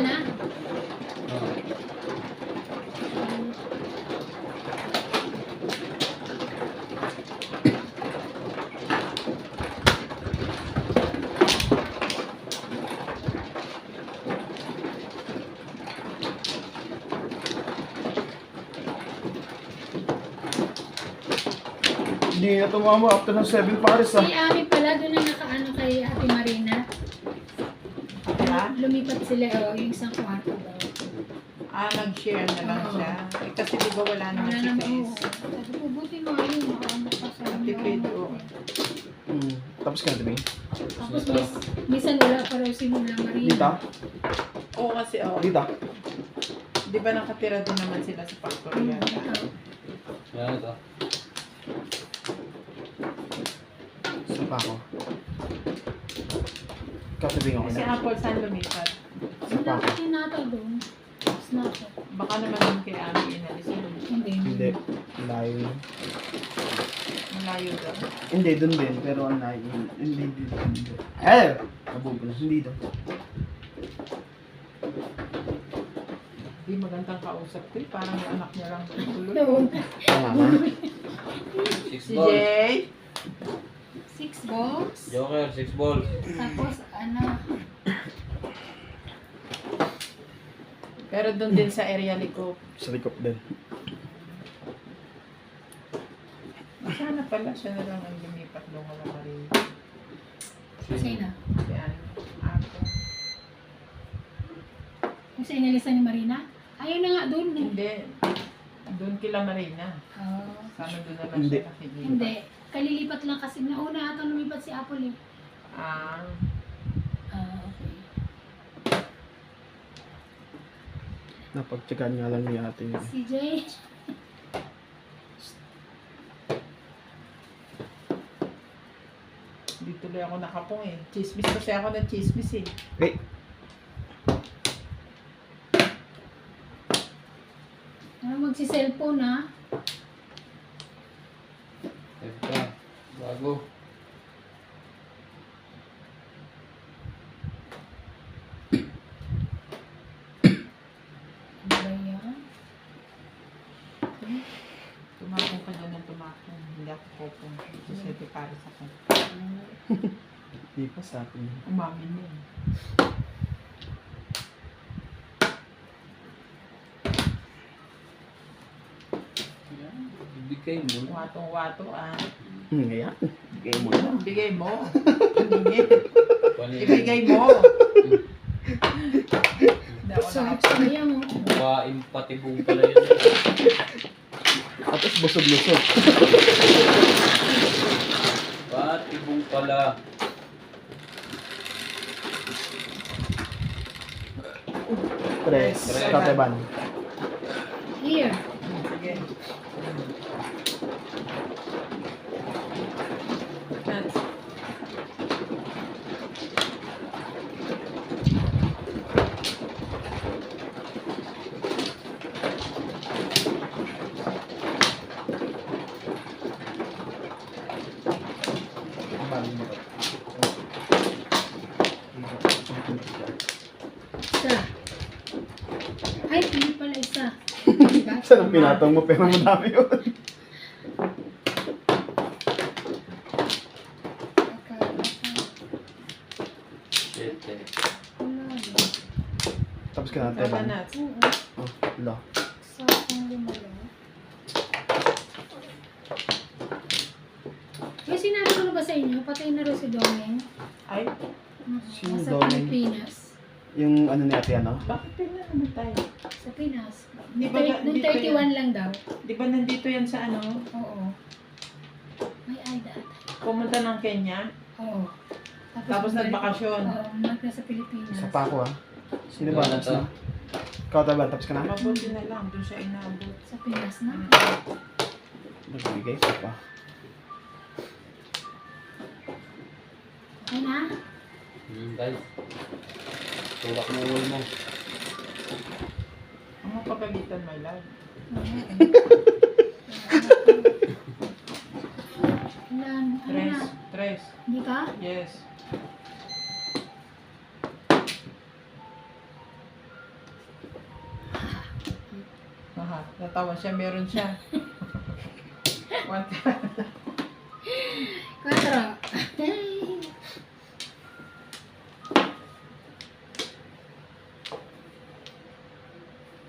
na. Hindi na tumama after ng 7 pares ah. Si Ami pala, doon na nakaano kay Ate Marina. Lumipat sila, yung isang kwarto daw. Nag-share na lang siya. Eh, kasi di ba wala naman Wala si naman, Chris. Sabi ko, buti mo ayun, makaano pa sa Tipid, oo. Tapos ka na tumingin. Tapos minsan wala pa raw si Mula Marina. Dito? Oo, kasi Dito? di ba nakatira din naman sila sa factory yata? Yan ito. Sa pa ako. Katabing ako Si na. Apple saan lumipat? Sa pa ako. Hindi nata doon. Snapchat. Baka naman yung kay Ami inalis yun. Hindi. Hindi. Layo yun. Malayo daw. Hindi, dun din. Pero ang layo yun. Hindi. Nabubulas. Hindi doon. Di magandang kausap ko eh. Parang yung anak niya lang tuloy. No. Tama ba? 6 Si balls. Jay. 6 balls. Joker, 6 balls. Tapos ano, Pero doon din sa area liko. Sa likop din. Sana pala siya na lang ang lumipat doon wala pa rin. sino? Si Apple. Kung sa inalisan ni Marina? Ayaw na nga doon. Hindi. Doon kila Marina. Oh. Sana doon na lang Hindi. siya nakikita. Hindi. Kalilipat lang kasi. Nauna ata lumipat si Apple eh. Ah, Okay. Napagtsagaan nga lang ni ate yun. Si Jay. di tuloy ako nakapong eh. Chismis kasi ako ng chismis eh. Eh, Magsi-cellphone ha. Ito. Bago. Ano ba yan? Tumakong ka dyan ng tumakong. Hindi ako popong. Susete para sa akin. di pa sa akin. Umamin yun. Yan. Bibigay mo. Watong-wato ah. Ngayon. Bigay mo na. Bigay mo. Paningin. Paningin. Ibigay mo. Hindi ako So, nakapong. sayang mo. Buwain patibong pala yun. Tapos busog-lusog. Patibong pala. Tres. Kateban. Here. Sige. Chance. Isa. Ay, hindi pala isa. Diba? Saan ang pinatong mo? Pero madami yun. Sete. Tapos ka na, Tama Teban. na. Oh, lo. Sakong lumala. Yung sinabi ko na ba sa inyo, patay na rin si Domeng. Ay, Sino Sa Domeng? Pilipinas. Yung ano ni ate ano? bakit pinanamatay? Sa Pinas. Di ba Nung dito 31 lang daw. Di ba nandito yan sa ano? Oo. May Aida ata. Pumunta ng Kenya? Oo. Tapos bumalik- nagbakasyon. Oo, nasa Pilipinas. Isa pa ako ah. Sino ba? Wala Tapos to. na. Ikaw Teban, tapos ka na? Mabuti na lang. Doon siya inabot. Sa Pinas na. Nagbigay isa pa. Okay na? Guys. Tulak mo ulo mo. Ang mapagalitan, my love. Ilan? Ano Tres. na? Tres. Hindi ka? Yes. Aha, natawa siya, meron siya. 1. 4.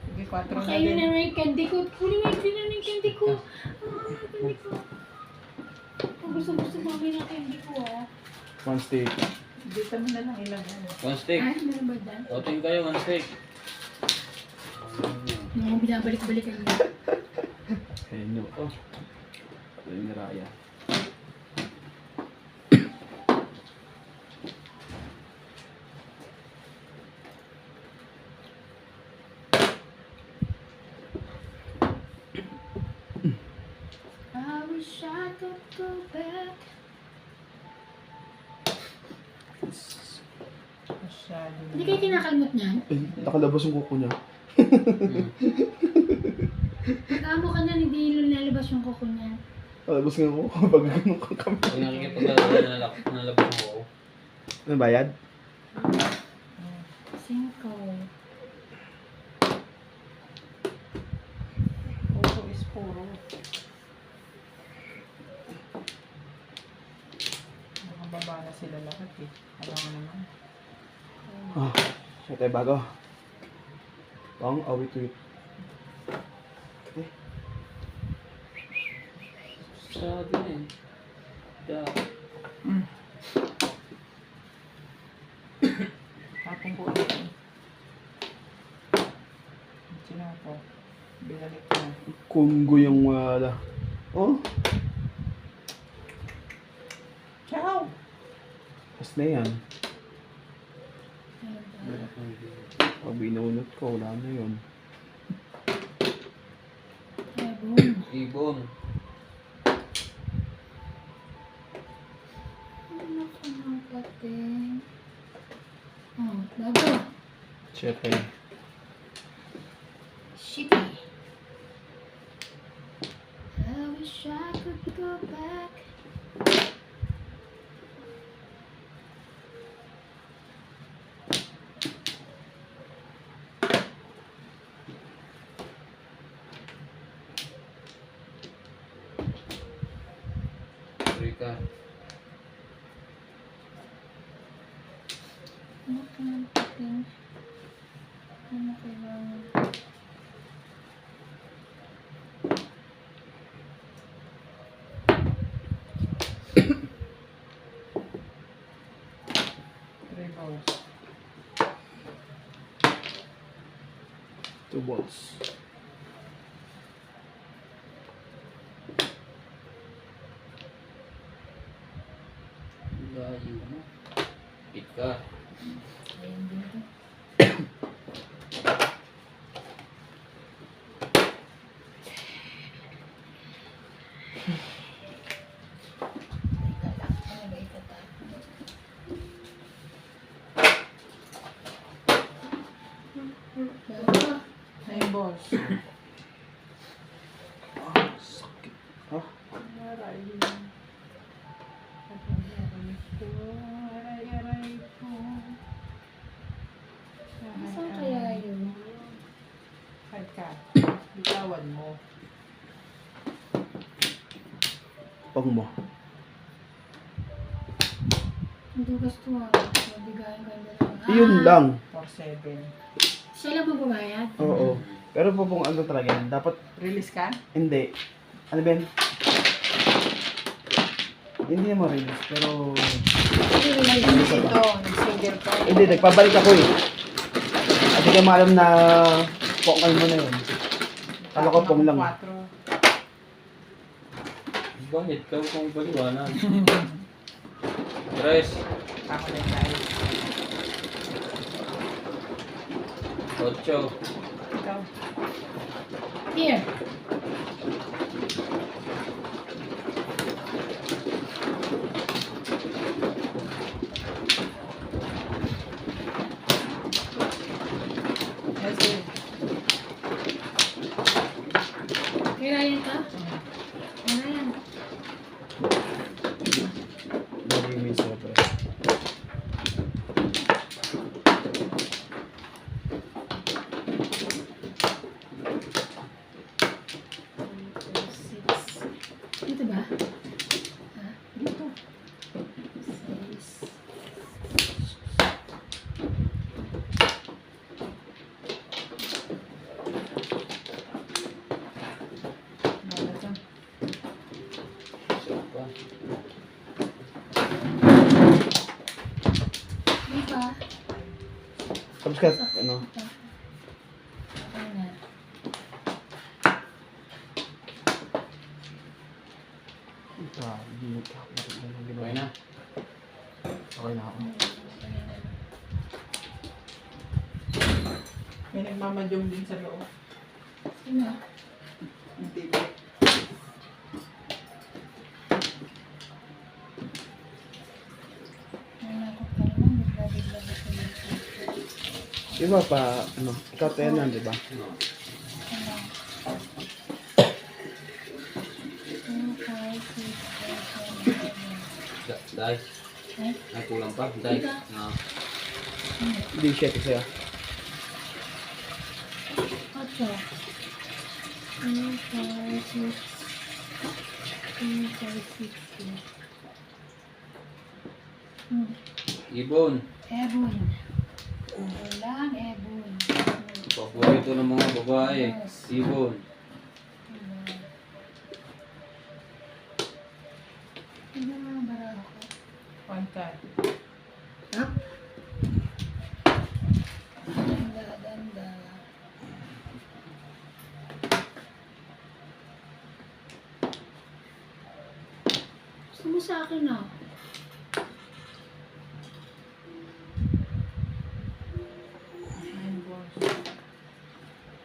Sige, 4 na Okay, yun na din. yung candy ko. Huli nga yun na yung candy ko. Candy ko. Ang gusto mami na candy ko, ah. One steak. Dito mo na lang ilagay. One steak. Ay, meron ba dyan? Voting kayo, one steak. Mga binabalik-balikan niya. Ayun yun. Oh. Ayun ni Raya. I wish I could go back. Masyado. Hindi kayo kinakalmot niyan? Ay, nakalabas yung kuko niya. Pag-amo ka na, hindi lalabas yung kuko niyan. Nakalabas nga ako pag ganun kang kami. Pag nakikipag nalabas mo ako. Ano bayad? 5. Puro is puro. Nakababa na sila lahat eh. Alam mo naman. Ah, siya tayo bago. Pang awit-wit. Okay. Sa akin eh. Da. Tapong ko ito. Sino po? Binalik ko na. Kunggo yung wala. Oh, Ciao! pas na yan. Pag binunot ko, wala na yun. Kaya boom. Ibon. Ano ka ng pating? Oh, bago. Siyete. Shitty. I wish I could go back. Rika. Ano ka ng pating? Ano kailangan? Three balls. 2 balls. Layo mo. Pika. Ayun dito. Teka lang, ano ba itatapon? Bago. 9 balls. Ah, sakit. Ah, Aray. Aray ko. Saan kaya yun? Kahit ka. Bitawan mo. pang mo. Hindi gusto ah. Mabigayan ka na lang. Yun lang. 4-7. Siya lang magbabayad? Oo. Pero po kung ano talaga yan, dapat Release ka? hindi. Ano ba yan? Hindi naman release, pero... Ito, nag-single ka. Hindi, nagpabalik ako eh. At hindi ka maalam na pokal mo na yun. Kala ko pong lang. 4. Bakit? Ikaw kung baliwanan. Tres. Ako na tayo. 8. Ikaw. Here. Yes, sir. Kay Ryan ka? Kay Ryan. Lagi may sobra. Tapos ka, ano? Okay na. Okay na. Okay na ako. May nagmamadyong din sa loob. Sino? Hindi. Nanakot ka naman. Bigla-bigla ka sa Di ba pa, ano, ikaw tenan, di ba? Ano? Ano? 2, 5, 6, 7, 8, 9. Dice. Eh? Ay, kulang pa. Dice. No. Hindi siya ito sa'yo. 8. 2, 5, 6. 2, 5, 6. Ibon. Ebon. Walang ebon. Paborito ng mga babae. Ibon. Ano mga baraho ko? One card. Ha? Danda, danda. Gusto mo sa akin ah? Nine balls.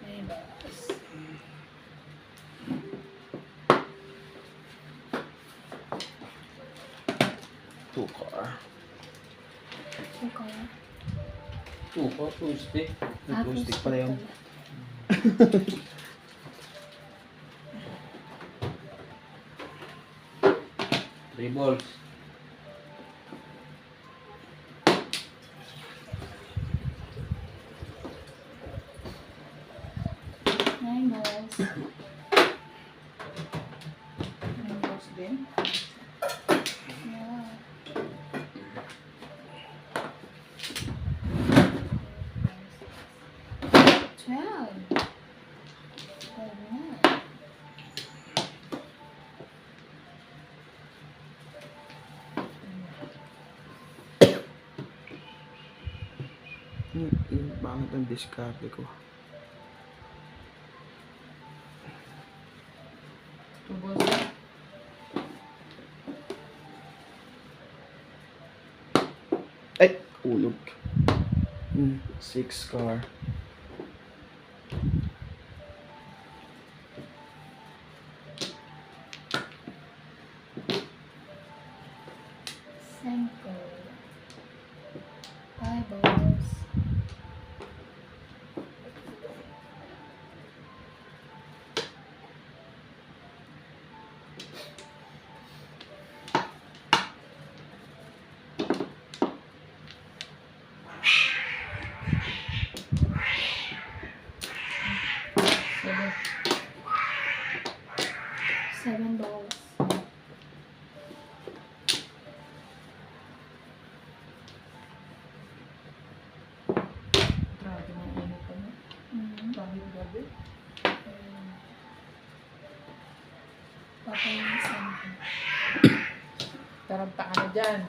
Ay, bas. Two car. Ikaw ah? Tuko, Tuesday. Ah, Acoustic pala yun. Three balls. Nine balls. Nine balls din. Yeah. Twelve. 12 na. Yung pangit ang discarte ko. Two balls. Ay! Ulog. Six car. Cinco. 5 balls. Seven. 7 balls. Grabe ng init pa na. Kahit gabi. Papayanisan ko. Taranta ka na dyan.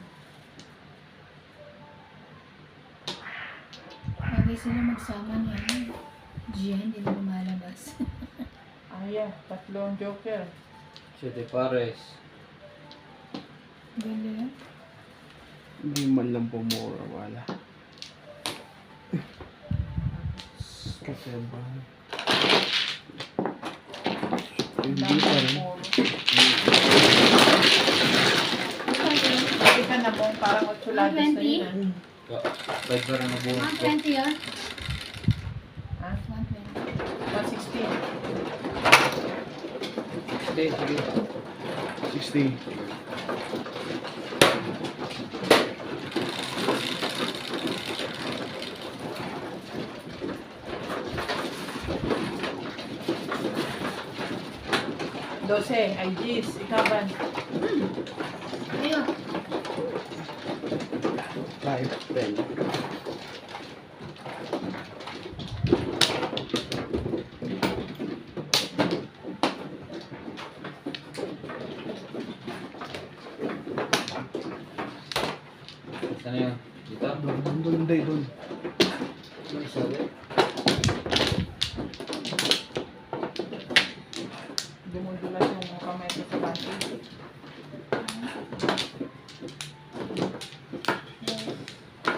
Lagi sila magsama niya. Gian, hindi na lumalabas. Aya, tatlo ang joker. Siete pares. Ganda. Hindi man lang pumura, wala. Kasi ba? Hindi Dami pa ng rin. puro. Kita na mo, parang otsuladas na 120? yun. Five pa rin na bonus ko. 120 ah. Ah. 120. 116. Sige, sige. 60. Dose, IGs, ikaban. Ayun. 5, 10. Saan na yun? Dito? Doon, doon, doon. mo isabi. Dumudulas yung kamay ko sa bante.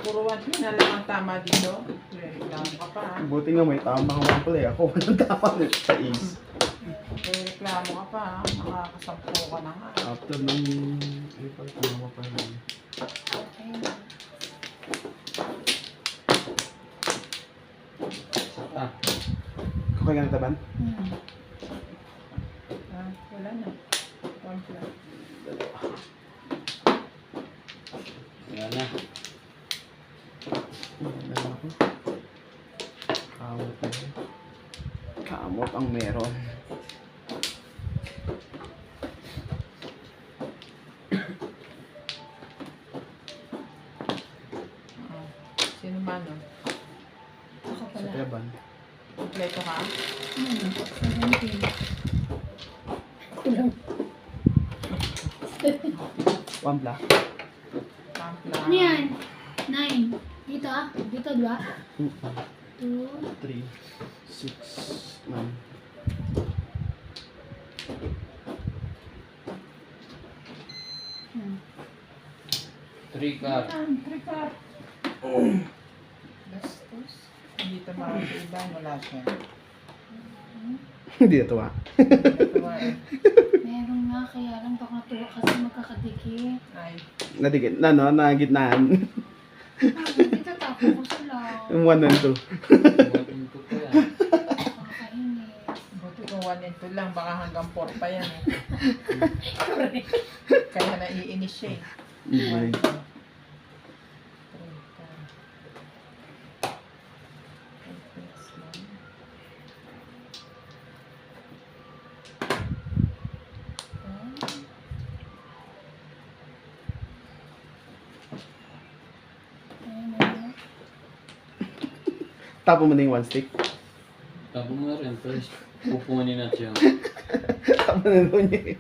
Puro 1 na lang ang tama dito. Reklamo ka pa. Buti nga may tama kang mga play. Ako walang tama sa is. Reklamo ka pa. Makakasampo ka na nga. After nung... Ay, pala tama pa rin. Ah, Okay ka na taban? Wala na. One flat. yan na. Wala na ako. Kamot na yun. Kamot ang meron. Sino man no? Ako Sa pala. taban. Kompleto ka? 17. Kulang. Pampla. Pampla. Ano yan? 9. Dito ah? Dito 2? 2. 3, 6, 9. Three car. Trika. Bastos. Hindi ito makakaiba. Wala siya. Hindi ito ah. Natuwa eh. Meron nga, kaya lang baka natuwa kasi magkakadikit. Ay. Nadigit na no, na gitnaan. Dito tapo ko sila. Yung 1 and 2. Bumating ko pa yan. Nakakainis. Buti kung 1 and 2 lang. Baka hanggang 4 pa yan eh. Kaya naiinis siya eh. Mm. Tapo mo na yung 1 stick. Tapo mo na rin, please. Pupunin natin. Tapo na doon niya.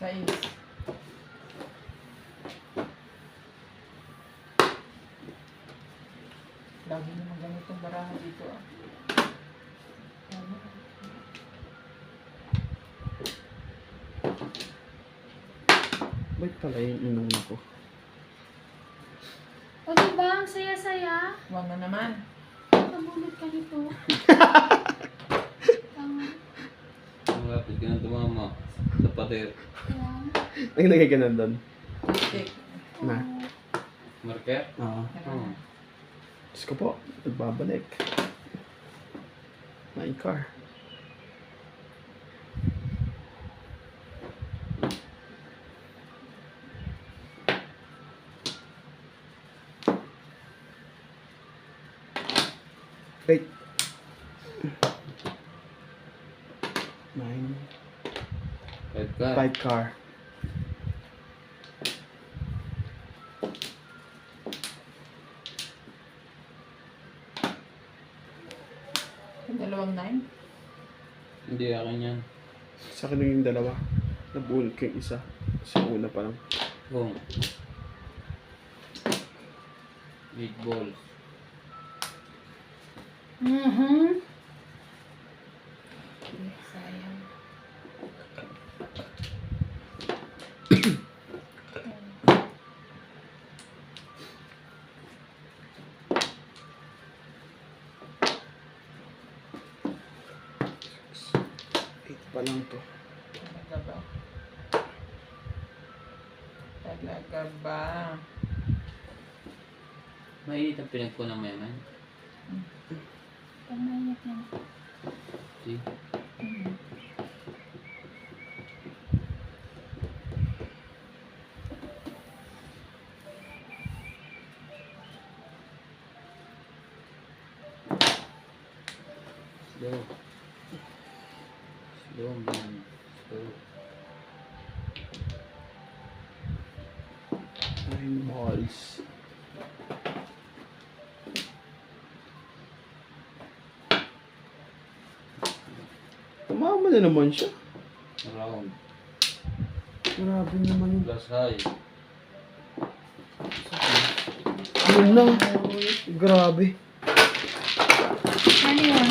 Sa is. Lagi naman ganitong baraha dito ah. Ba't pala yung inong ako? O diba, ang saya-saya. Huwag na naman. Nabulot ka nito. Tama. Malapit ka na tumama. Sa pader. Yan. Naglagay ka na doon. Stick. Na. Marker? Oo. Oo. Diyos ko po, nagbabalik. My car. Wait. 9. Five car. 5 car. Yung dalawang 9. Hindi akin yan. Sa akin lang yung dalawa. Nabulot ko yung isa. Sa una pa lang. Boom. 8 balls. Sayang. Pa lang to. Talaga ba? Talaga ba? Mainit ang pinagpunan mo yan. Pagmainit yan. See? Slow. Slow man. Slow. 9 balls. Tumama na naman siya. Round. Grabe naman yung... Plus high. Yun lang. Grabe. Ano yun?